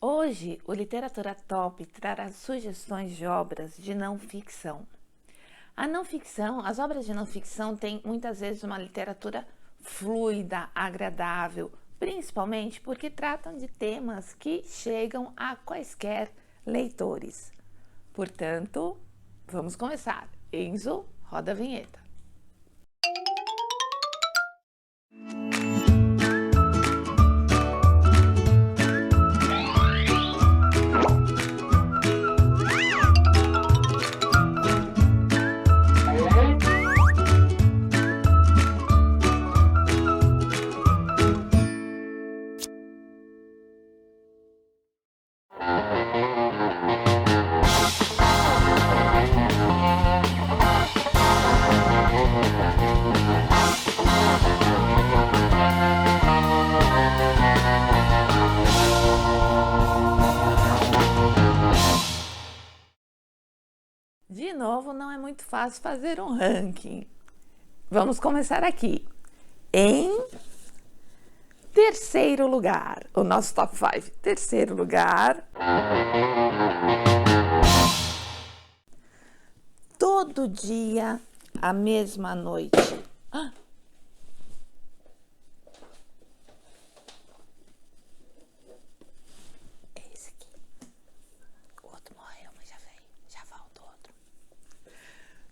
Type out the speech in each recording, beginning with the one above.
Hoje, o Literatura Top trará sugestões de obras de não ficção. As obras de não ficção têm muitas vezes uma literatura fluida, agradável, principalmente porque tratam de temas que chegam a quaisquer leitores. Portanto, vamos começar. Enzo, roda a vinheta. De novo, não é muito fácil fazer um ranking. Vamos começar aqui. Em terceiro lugar, o nosso top 5. Terceiro lugar. Todo dia, a mesma noite. É esse aqui. O outro morreu, mas já veio. Já volta o outro.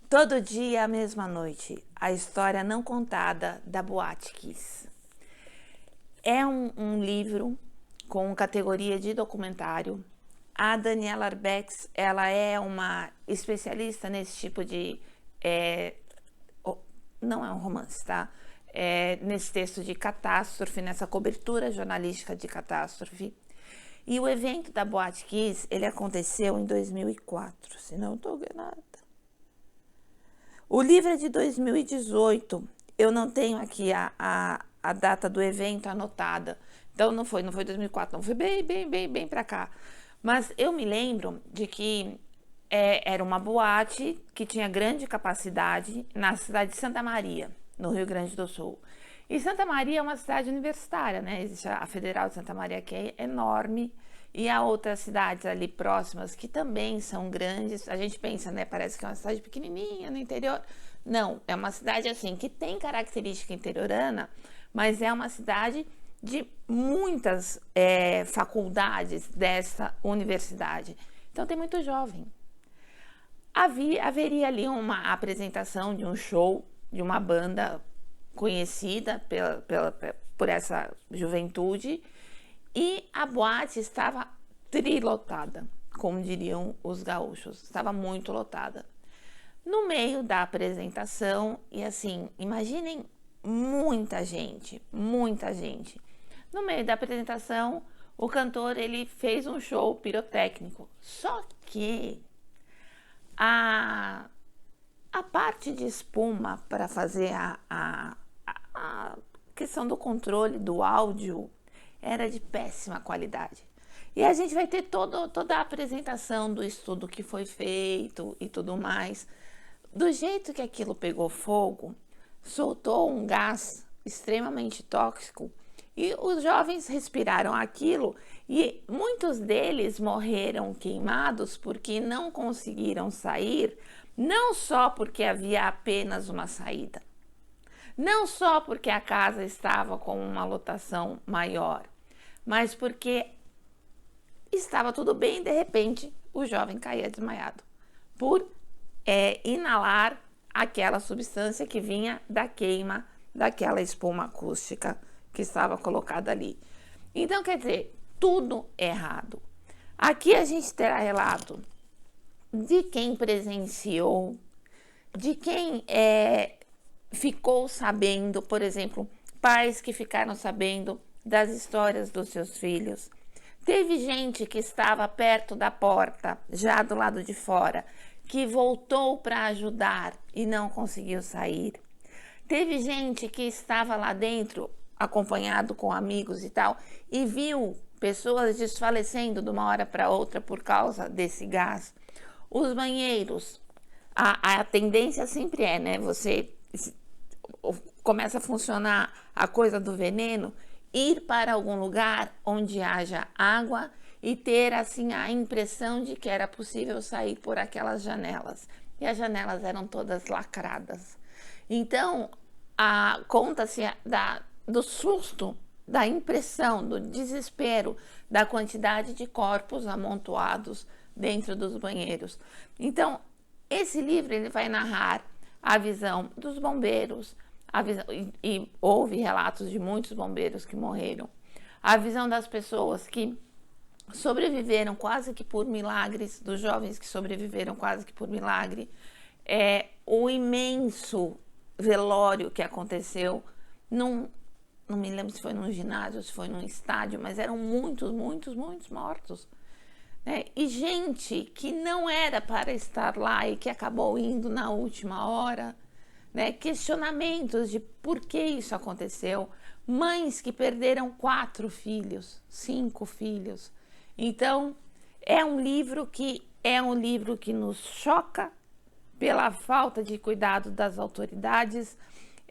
Todo dia, a mesma noite. A história não contada da Boate Kiss. É um livro com categoria de documentário. A Daniela Arbex, ela é uma especialista nesse tipo de... não é um romance, tá? Nesse texto de catástrofe, nessa cobertura jornalística de catástrofe. E o evento da Boate Kiss, ele aconteceu em 2004, se não estou enganada. O livro é de 2018. Eu não tenho aqui a data do evento anotada. Então não foi 2004, não foi bem para cá. Mas eu me lembro de que era uma boate que tinha grande capacidade na cidade de Santa Maria, no Rio Grande do Sul. E Santa Maria é uma cidade universitária, né? Existe a Federal de Santa Maria, que é enorme, e há outras cidades ali próximas que também são grandes. A gente pensa, né? Parece que é uma cidade pequenininha no interior. Não, é uma cidade assim que tem característica interiorana, mas é uma cidade de muitas faculdades dessa universidade. Então tem muito jovem. Haveria ali uma apresentação de um show de uma banda conhecida por essa juventude, e a boate estava trilotada, como diriam os gaúchos, estava muito lotada. No meio da apresentação, e assim, imaginem muita gente. No meio da apresentação, o cantor, ele fez um show pirotécnico, só que a parte de espuma para fazer a questão do controle do áudio era de péssima qualidade. E a gente vai ter toda a apresentação do estudo que foi feito e tudo mais. Do jeito que aquilo pegou fogo, soltou um gás extremamente tóxico e os jovens respiraram aquilo e muitos deles morreram queimados porque não conseguiram sair, não só porque havia apenas uma saída, não só porque a casa estava com uma lotação maior, mas porque estava tudo bem e de repente o jovem caía desmaiado por inalar aquela substância que vinha da queima daquela espuma acústica que estava colocada ali. Então, quer dizer, tudo errado. Aqui a gente terá relato de quem presenciou, de quem ficou sabendo, por exemplo, pais que ficaram sabendo das histórias dos seus filhos. Teve gente que estava perto da porta, já do lado de fora, que voltou para ajudar e não conseguiu sair. Teve gente que estava lá dentro, acompanhado com amigos e tal, e viu pessoas desfalecendo de uma hora para outra por causa desse gás. Os banheiros, a tendência sempre é, né? Você começa a funcionar a coisa do veneno, ir para algum lugar onde haja água e ter assim a impressão de que era possível sair por aquelas janelas. E as janelas eram todas lacradas. Então, conta-se do susto, da impressão, do desespero, da quantidade de corpos amontoados dentro dos banheiros. Então, esse livro ele vai narrar a visão dos bombeiros, e houve relatos de muitos bombeiros que morreram, a visão das pessoas que sobreviveram quase que por milagres, dos jovens que sobreviveram quase que por milagre, o imenso velório que aconteceu não me lembro se foi num ginásio, se foi num estádio, mas eram muitos mortos, né? E gente que não era para estar lá e que acabou indo na última hora, né? Questionamentos de por que isso aconteceu, mães que perderam 4 filhos, 5 filhos. Então, é um livro que nos choca pela falta de cuidado das autoridades.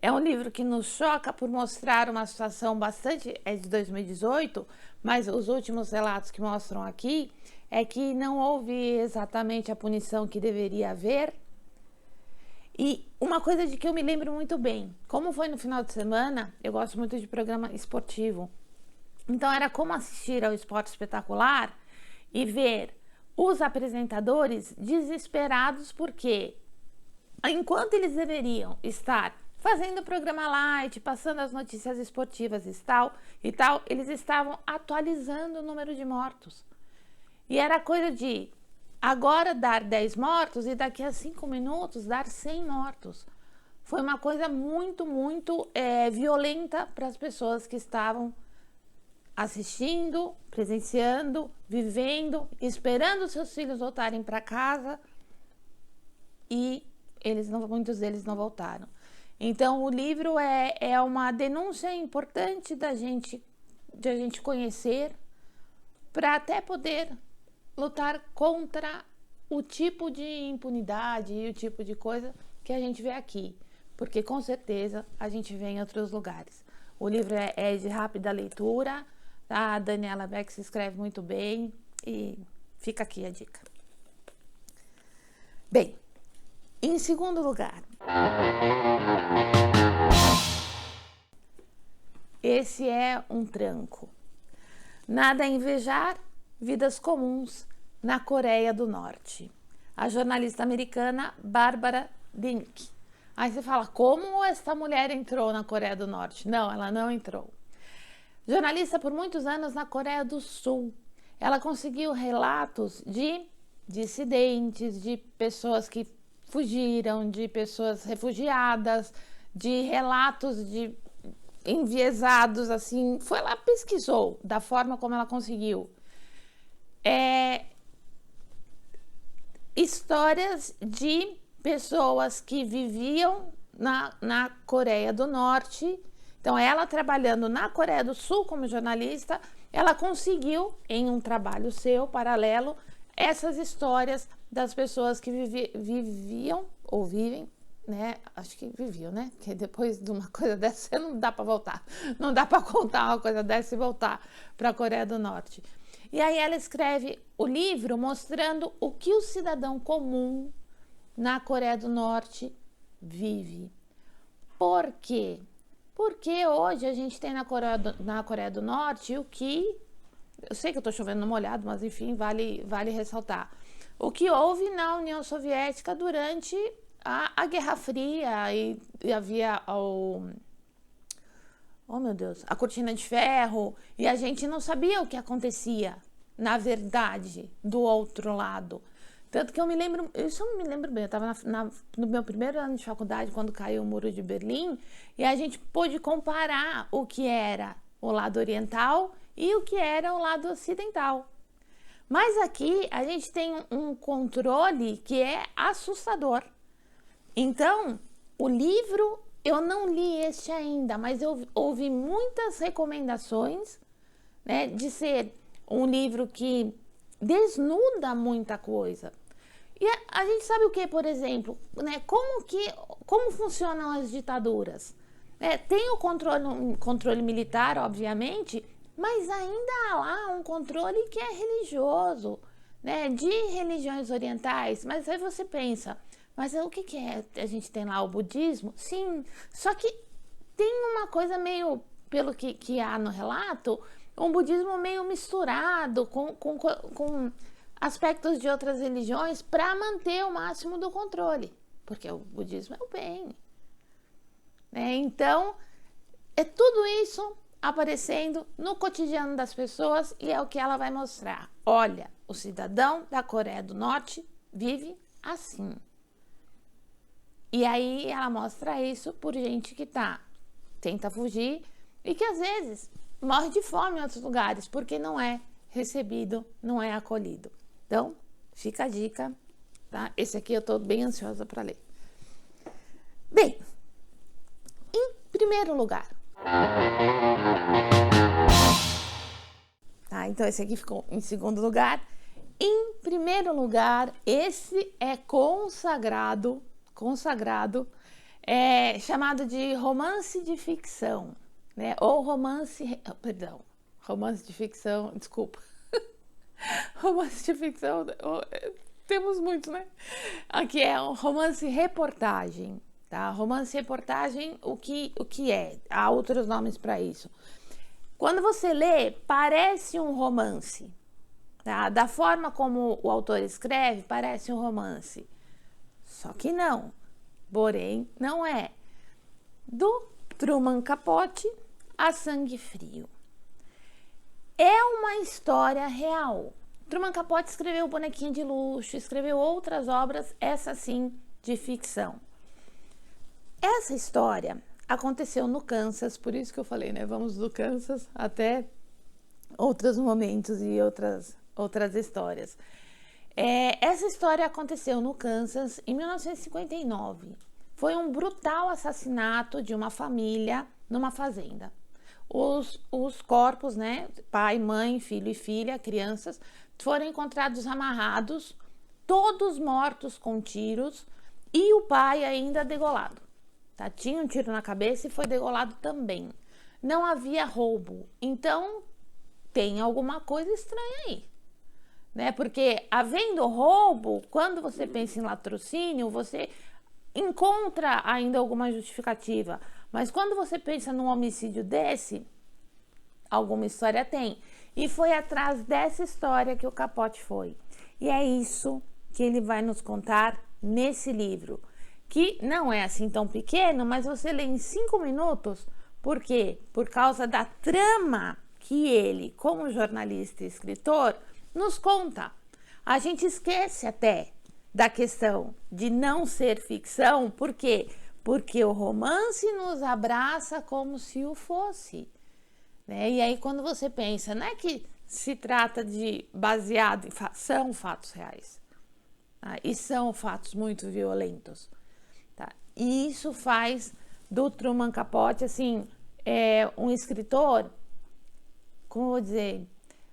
É um livro que nos choca por mostrar uma situação bastante... É de 2018, mas os últimos relatos que mostram aqui é que não houve exatamente a punição que deveria haver. E uma coisa de que eu me lembro muito bem, como foi no final de semana, eu gosto muito de programa esportivo. Então era como assistir ao Esporte Espetacular e ver os apresentadores desesperados porque, enquanto eles deveriam estar fazendo o programa light, passando as notícias esportivas e tal, eles estavam atualizando o número de mortos. E era coisa de agora dar 10 mortos e daqui a 5 minutos dar 100 mortos. Foi uma coisa muito violenta para as pessoas que estavam assistindo, presenciando, vivendo, esperando seus filhos voltarem para casa, e muitos deles não voltaram. Então o livro é uma denúncia importante de a gente conhecer, para até poder lutar contra o tipo de impunidade e o tipo de coisa que a gente vê aqui, porque com certeza a gente vê em outros lugares. O livro é de rápida leitura, a Daniela Beck se escreve muito bem, e fica aqui a dica. Bem, em segundo lugar, esse é um tranco. Nada a invejar, vidas comuns na Coreia do Norte. A jornalista americana Barbara Dink. Aí você fala, como essa mulher entrou na Coreia do Norte? Não, ela não entrou. Jornalista por muitos anos na Coreia do Sul. Ela conseguiu relatos de dissidentes, de pessoas que fugiram, de pessoas refugiadas, de relatos de enviesados, assim. Foi lá, pesquisou da forma como ela conseguiu. Histórias de pessoas que viviam na Coreia do Norte. Então, ela trabalhando na Coreia do Sul como jornalista, ela conseguiu, em um trabalho seu, paralelo, essas histórias das pessoas que viviam ou vivem, né? Acho que viviam, né? Porque depois de uma coisa dessa não dá para voltar. Não dá para contar uma coisa dessa e voltar para a Coreia do Norte. E aí ela escreve o livro mostrando o que o cidadão comum na Coreia do Norte vive. Por quê? Porque hoje a gente tem na Coreia do Norte o que... Eu sei que eu estou chovendo no molhado, mas enfim, vale ressaltar. O que houve na União Soviética durante a Guerra Fria, e havia a cortina de ferro, e a gente não sabia o que acontecia, na verdade, do outro lado. Tanto que eu me lembro bem, eu estava no meu primeiro ano de faculdade, quando caiu o Muro de Berlim, e a gente pôde comparar o que era o lado oriental e o que era o lado ocidental. Mas aqui a gente tem um controle que é assustador. Então, o livro, eu não li este ainda, mas eu ouvi muitas recomendações, né, de ser um livro que desnuda muita coisa. E a gente sabe o que, por exemplo, né, como funcionam as ditaduras? Tem o controle militar, obviamente, mas ainda há lá um controle que é religioso, né, de religiões orientais. Mas aí você pensa, mas o que é? A gente tem lá o budismo? Sim, só que tem uma coisa meio, pelo que há no relato, um budismo meio misturado com aspectos de outras religiões para manter o máximo do controle, porque o budismo é o bem, né? Então, é tudo isso aparecendo no cotidiano das pessoas e é o que ela vai mostrar. Olha, o cidadão da Coreia do Norte vive assim. E aí ela mostra isso por gente que tenta fugir e que às vezes morre de fome em outros lugares porque não é recebido, não é acolhido. Então, fica a dica, tá? Esse aqui eu tô bem ansiosa para ler. Bem, em primeiro lugar, tá? Então esse aqui ficou em segundo lugar. Em primeiro lugar, esse é consagrado, chamado de romance de ficção, né? Ou romance de ficção, desculpa. Romance de ficção, temos muitos, né? Aqui é um romance reportagem, tá? Romance reportagem, o que é? Há outros nomes para isso. Quando você lê, parece um romance, tá? Da forma como o autor escreve, parece um romance. Só que não, porém não é. Do Truman Capote a Sangue Frio. É uma história real. Truman Capote escreveu Bonequinha de Luxo, escreveu outras obras, essa sim, de ficção. Essa história aconteceu no Kansas, por isso que eu falei, né? Vamos do Kansas até outros momentos e outras histórias. Essa história aconteceu no Kansas em 1959. Foi um brutal assassinato de uma família numa fazenda. Os corpos, né, pai, mãe, filho e filha, crianças, foram encontrados amarrados, todos mortos com tiros e o pai ainda degolado. Tá? Tinha um tiro na cabeça e foi degolado também. Não havia roubo, então tem alguma coisa estranha aí, né? Porque havendo roubo, quando você pensa em latrocínio, você encontra ainda alguma justificativa. Mas quando você pensa num homicídio desse, alguma história tem. E foi atrás dessa história que o Capote foi. E é isso que ele vai nos contar nesse livro, que não é assim tão pequeno, mas você lê em 5 minutos. Por quê? Por causa da trama que ele, como jornalista e escritor, nos conta. A gente esquece até da questão de não ser ficção, por quê? Porque o romance nos abraça como se o fosse, né? E aí quando você pensa, não é que se trata de baseado em são fatos reais, tá? E são fatos muito violentos, tá? E isso faz do Truman Capote, assim, um escritor, como eu vou dizer,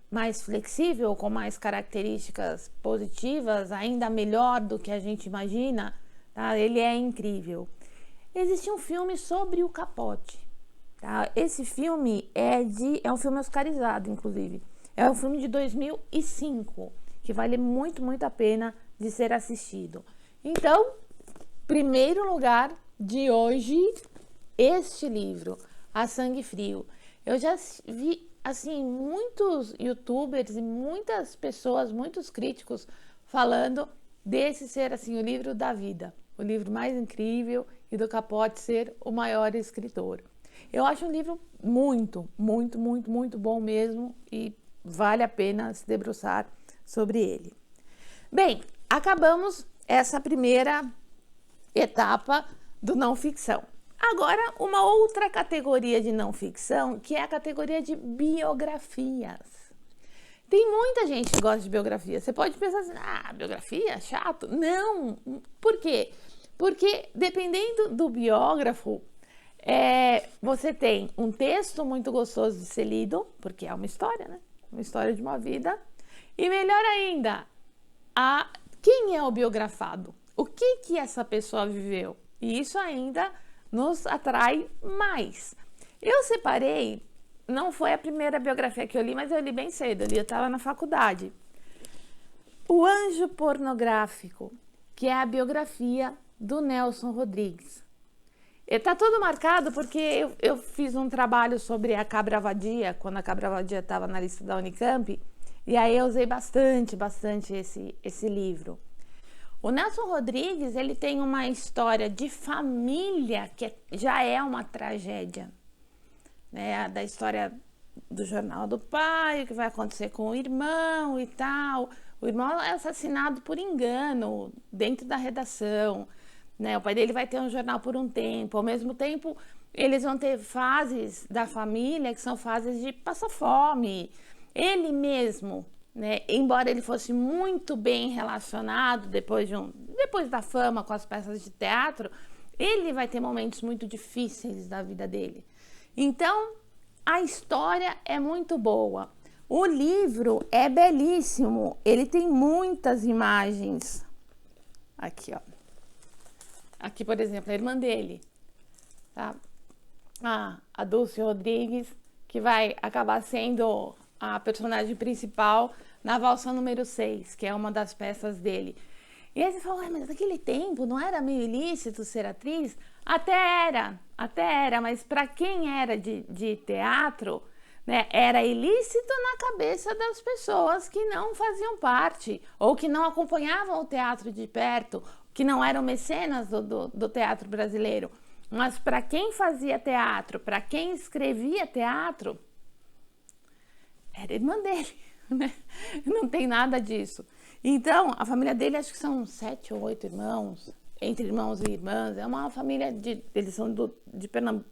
mais flexível, com mais características positivas, ainda melhor do que a gente imagina, tá? Ele é incrível. Existe um filme sobre o Capote, tá? Esse filme é um filme oscarizado, inclusive. É um filme de 2005, que vale muito, muito a pena de ser assistido. Então, primeiro lugar de hoje, este livro, A Sangue Frio. Eu já vi, assim, muitos youtubers e muitas pessoas, muitos críticos falando desse ser, assim, o livro da vida, o livro mais incrível, e do Capote ser o maior escritor. Eu acho um livro muito, muito, muito, muito bom mesmo e vale a pena se debruçar sobre ele. Bem, acabamos essa primeira etapa do não ficção. Agora, uma outra categoria de não ficção, que é a categoria de biografias. Tem muita gente que gosta de biografia. Você pode pensar assim, biografia? Chato? Não. Por quê? Porque dependendo do biógrafo, você tem um texto muito gostoso de ser lido, porque é uma história, né? Uma história de uma vida. E melhor ainda, quem é o biografado? O que essa pessoa viveu? E isso ainda nos atrai mais. Eu separei não foi a primeira biografia que eu li, mas eu li bem cedo, eu estava na faculdade. O Anjo Pornográfico, que é a biografia do Nelson Rodrigues. Está todo marcado porque eu fiz um trabalho sobre a Cabra Vadia, quando a Cabra Vadia estava na lista da Unicamp, e aí eu usei bastante esse livro. O Nelson Rodrigues, ele tem uma história de família que já é uma tragédia, né? Da história do jornal do pai, o que vai acontecer com o irmão e tal. O irmão é assassinado por engano dentro da redação, né? O pai dele vai ter um jornal por um tempo. Ao mesmo tempo, eles vão ter fases da família que são fases de passar fome. Ele mesmo, né? Embora ele fosse muito bem relacionado depois da fama com as peças de teatro, ele vai ter momentos muito difíceis da vida dele. Então, a história é muito boa. O livro é belíssimo. Ele tem muitas imagens. Aqui, ó. Aqui, por exemplo, a irmã dele, tá? A Dulce Rodrigues, que vai acabar sendo a personagem principal na valsa número 6, que é uma das peças dele. E aí você fala, mas naquele tempo não era meio ilícito ser atriz? Até era, mas para quem era de teatro, né, era ilícito na cabeça das pessoas que não faziam parte, ou que não acompanhavam o teatro de perto, que não eram mecenas do teatro brasileiro. Mas para quem fazia teatro, para quem escrevia teatro, era irmã dele, né? Não tem nada disso. Então, a família dele, acho que são 7 ou 8 irmãos, entre irmãos e irmãs. É uma família eles são de Pernambuco.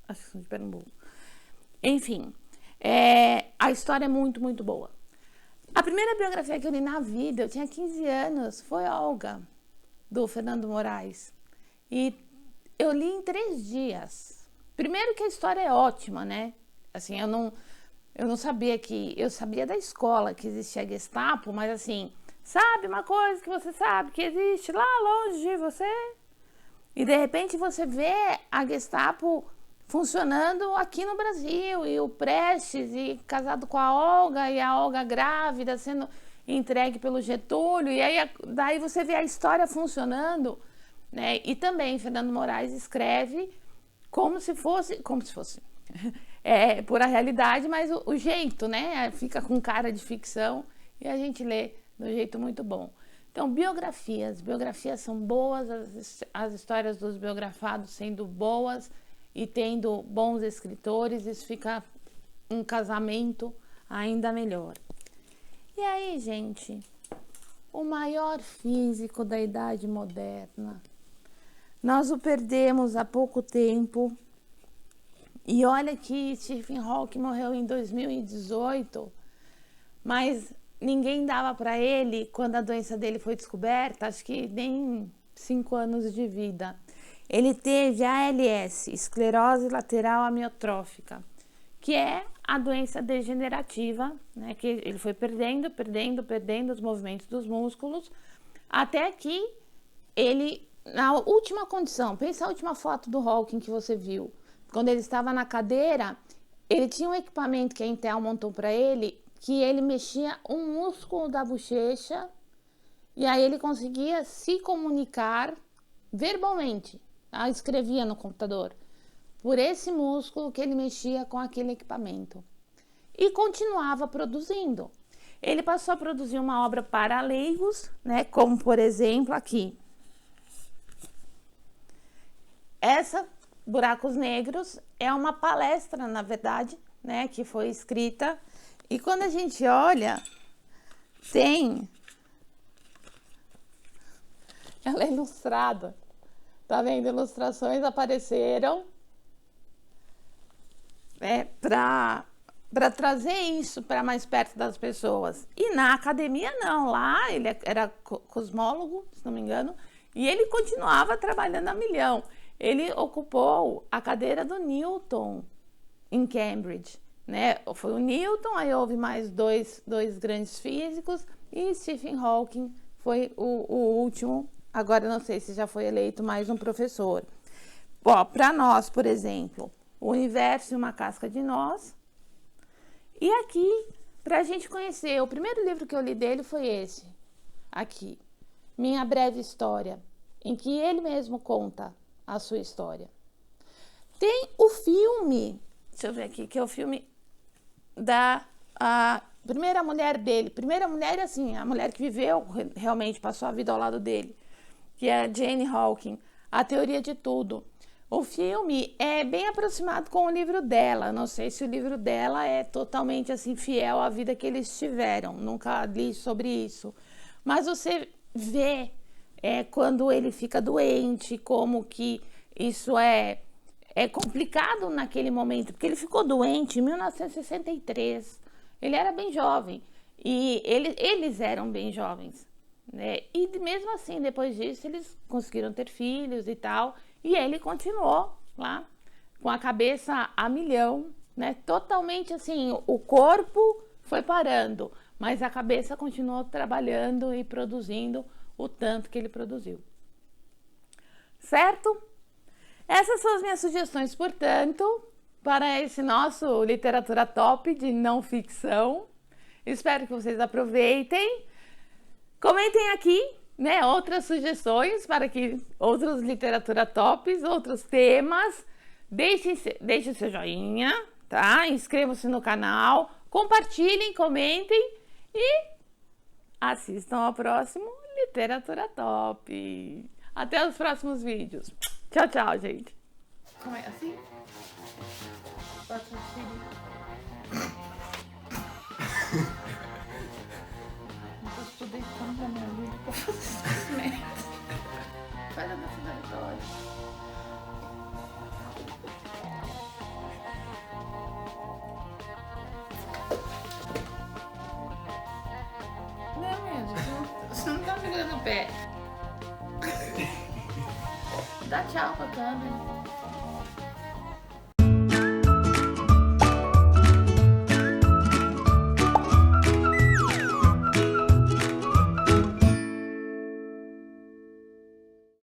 Acho que são de Pernambuco. Enfim, a história é muito, muito boa. A primeira biografia que eu li na vida, eu tinha 15 anos, foi Olga, do Fernando Moraes. E eu li em 3 dias. Primeiro que a história é ótima, né? Assim, eu não sabia eu sabia da escola que existia a Gestapo, mas assim, sabe uma coisa que você sabe que existe lá longe de você? E de repente você vê a Gestapo funcionando aqui no Brasil, e o Prestes, e casado com a Olga, e a Olga grávida sendo entregue pelo Getúlio, e aí daí você vê a história funcionando, né? E também Fernando Moraes escreve como se fosse pura realidade, mas o jeito, né? Fica com cara de ficção e a gente lê de um jeito muito bom. Então, biografias são boas, as histórias dos biografados sendo boas e tendo bons escritores, isso fica um casamento ainda melhor. E aí, gente, o maior físico da Idade Moderna, nós o perdemos há pouco tempo. E olha que Stephen Hawking morreu em 2018, mas ninguém dava para ele, quando a doença dele foi descoberta, acho que nem 5 anos de vida. Ele teve ALS, esclerose lateral amiotrófica, que é a doença degenerativa, né, que ele foi perdendo os movimentos dos músculos, até que ele, na última condição, pensa a última foto do Hawking que você viu, quando ele estava na cadeira, ele tinha um equipamento que a Intel montou para ele, que ele mexia um músculo da bochecha e aí ele conseguia se comunicar verbalmente, tá? Escrevia no computador, por esse músculo que ele mexia com aquele equipamento. E continuava produzindo. Ele passou a produzir uma obra para leigos, né? Como, por exemplo, aqui. Essa Buracos Negros é uma palestra, na verdade, né, que foi escrita, e quando a gente olha, ela é ilustrada, tá vendo? Ilustrações apareceram para trazer isso para mais perto das pessoas. E na academia não, lá ele era cosmólogo, se não me engano, e ele continuava trabalhando a milhão. Ele ocupou a cadeira do Newton em Cambridge, né? Foi o Newton, aí houve mais dois grandes físicos, e Stephen Hawking foi o último. Agora eu não sei se já foi eleito mais um professor. para nós, por exemplo, o universo e uma casca de nós. E aqui, para a gente conhecer, o primeiro livro que eu li dele foi esse, aqui, Minha Breve História, em que ele mesmo conta a sua história. Tem o filme, deixa eu ver aqui, que é o filme da primeira mulher dele. Primeira mulher, assim, a mulher que viveu, realmente passou a vida ao lado dele, que é a Jane Hawking, A Teoria de Tudo. O filme é bem aproximado com o livro dela. Não sei se o livro dela é totalmente assim fiel à vida que eles tiveram. Nunca li sobre isso. Mas você vê quando ele fica doente, como que isso é complicado naquele momento, porque ele ficou doente em 1963. Ele era bem jovem e eles eram bem jovens, né? E mesmo assim, depois disso, eles conseguiram ter filhos e tal. E ele continuou lá com a cabeça a milhão, né? Totalmente assim, o corpo foi parando, mas a cabeça continuou trabalhando e produzindo o tanto que ele produziu. Certo? Essas são as minhas sugestões, portanto, para esse nosso Literatura Top de não ficção. Espero que vocês aproveitem. Comentem aqui, né, outras sugestões para que outros literatura tops, outros temas. Deixem seu joinha, tá? Inscrevam-se no canal, compartilhem, comentem e assistam ao próximo Literatura Top. Até os próximos vídeos. Tchau, tchau, gente. Como é assim? Estou deitando na minha vida pra fazer essa merda. Vai dar finalidade. Não, mesmo. Você não tá segurando o pé. Dá tchau pra câmera.